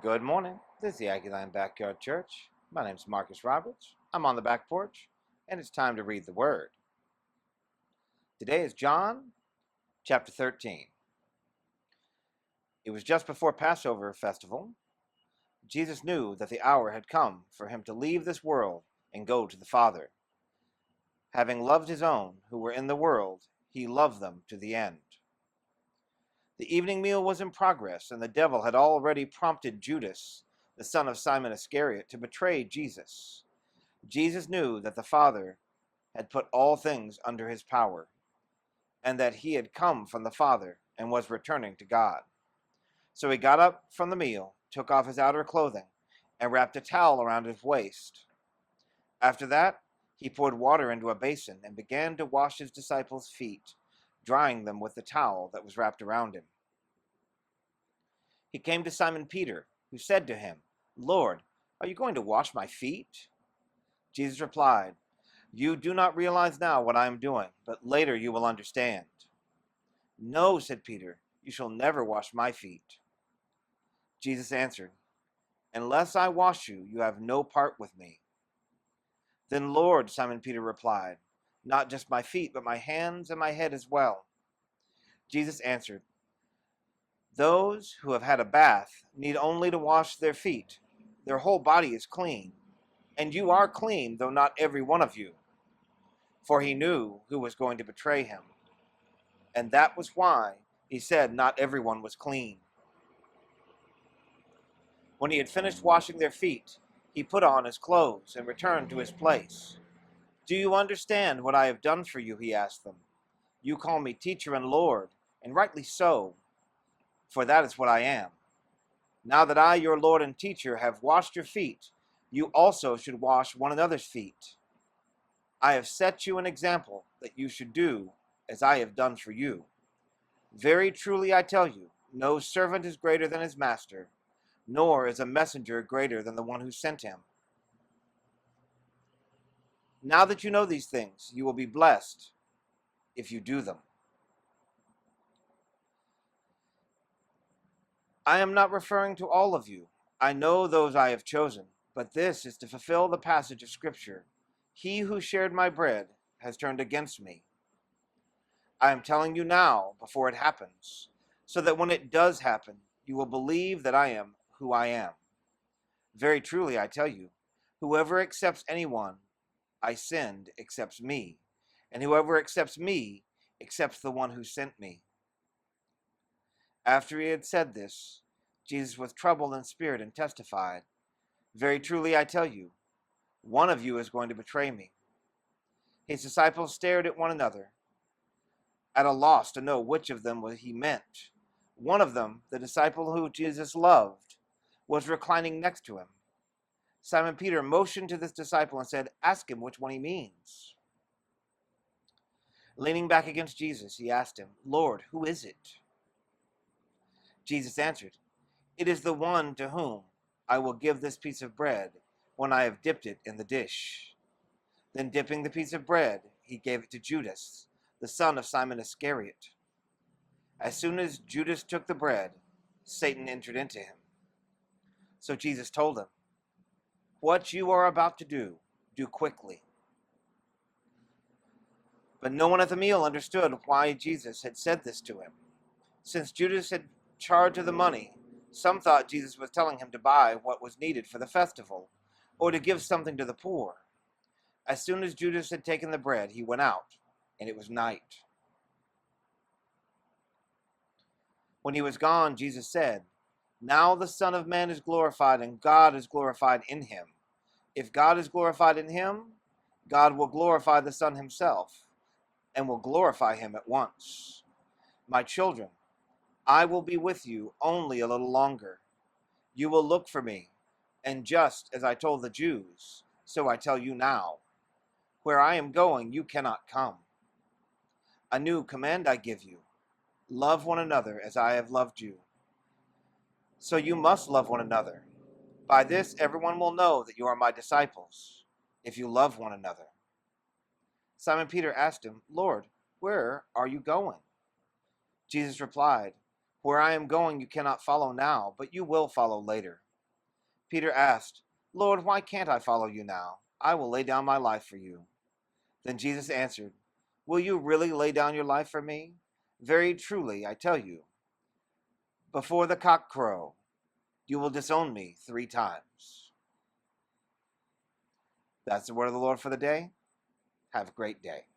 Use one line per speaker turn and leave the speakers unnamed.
Good morning. This is the Aggieland Backyard Church. My name is Marcus Roberts. I'm on the back porch, and it's time to read the Word. Today is John chapter 13. It was just before Passover festival. Jesus knew that the hour had come for him to leave this world and go to the Father. Having loved his own who were in the world, he loved them to the end. The evening meal was in progress, and the devil had already prompted Judas, the son of Simon Iscariot, to betray Jesus. Jesus knew that the Father had put all things under his power, and that he had come from the Father and was returning to God. So he got up from the meal, took off his outer clothing, and wrapped a towel around his waist. After that, he poured water into a basin and began to wash his disciples' feet, drying them with the towel that was wrapped around him. He came to Simon Peter, who said to him, "Lord, are you going to wash my feet?" Jesus replied, "You do not realize now what I am doing, but later you will understand." "No," said Peter, "you shall never wash my feet." Jesus answered, "Unless I wash you, you have no part with me." "Then, Lord," Simon Peter replied, "not just my feet, but my hands and my head as well." Jesus answered, "Those who have had a bath need only to wash their feet. Their whole body is clean. And you are clean, though not every one of you." For he knew who was going to betray him. And that was why he said not everyone was clean. When he had finished washing their feet, he put on his clothes and returned to his place. "Do you understand what I have done for you?" he asked them. "You call me teacher and Lord, and rightly so, for that is what I am. Now that I, your Lord and teacher, have washed your feet, you also should wash one another's feet. I have set you an example that you should do as I have done for you. Very truly I tell you, no servant is greater than his master, nor is a messenger greater than the one who sent him. Now that you know these things, you will be blessed if you do them." I am not referring to all of you. I know those I have chosen, but this is to fulfill the passage of Scripture. He who shared my bread has turned against me. I am telling you now before it happens, so that when it does happen, you will believe that I am who I am. Very truly I tell you, whoever accepts anyone I send accepts me, and whoever accepts me accepts the one who sent me. After he had said this, Jesus was troubled in spirit and testified, "Very truly I tell you, one of you is going to betray me." His disciples stared at one another, at a loss to know which of them he meant. One of them, the disciple who Jesus loved, was reclining next to him. Simon Peter motioned to this disciple and said, "Ask him which one he means." Leaning back against Jesus, he asked him, "Lord, who is it?" Jesus answered, "It is the one to whom I will give this piece of bread when I have dipped it in the dish." Then dipping the piece of bread, he gave it to Judas, the son of Simon Iscariot. As soon as Judas took the bread, Satan entered into him. So Jesus told him, "What you are about to do, do quickly." But no one at the meal understood why Jesus had said this to him. Since Judas had charge of the money, some thought Jesus was telling him to buy what was needed for the festival, or to give something to the poor. As soon as Judas had taken the bread, he went out, and it was night. When he was gone, Jesus said, "Now the Son of Man is glorified, and God is glorified in him. If God is glorified in him, God will glorify the Son himself, and will glorify him at once. My children, I will be with you only a little longer. You will look for me, and just as I told the Jews, so I tell you now. Where I am going, you cannot come. A new command I give you: love one another as I have loved you. So you must love one another. By this everyone will know that you are my disciples, if you love one another." Simon Peter asked him, "Lord, where are you going?" Jesus replied, "Where I am going you cannot follow now, but you will follow later." Peter asked, Lord, why can't I follow you now? I will lay down my life for you. Then Jesus answered, Will you really lay down your life for me? Very truly, I tell you, before the cock crow, you will disown me 3 times. That's the word of the Lord for the day. Have a great day.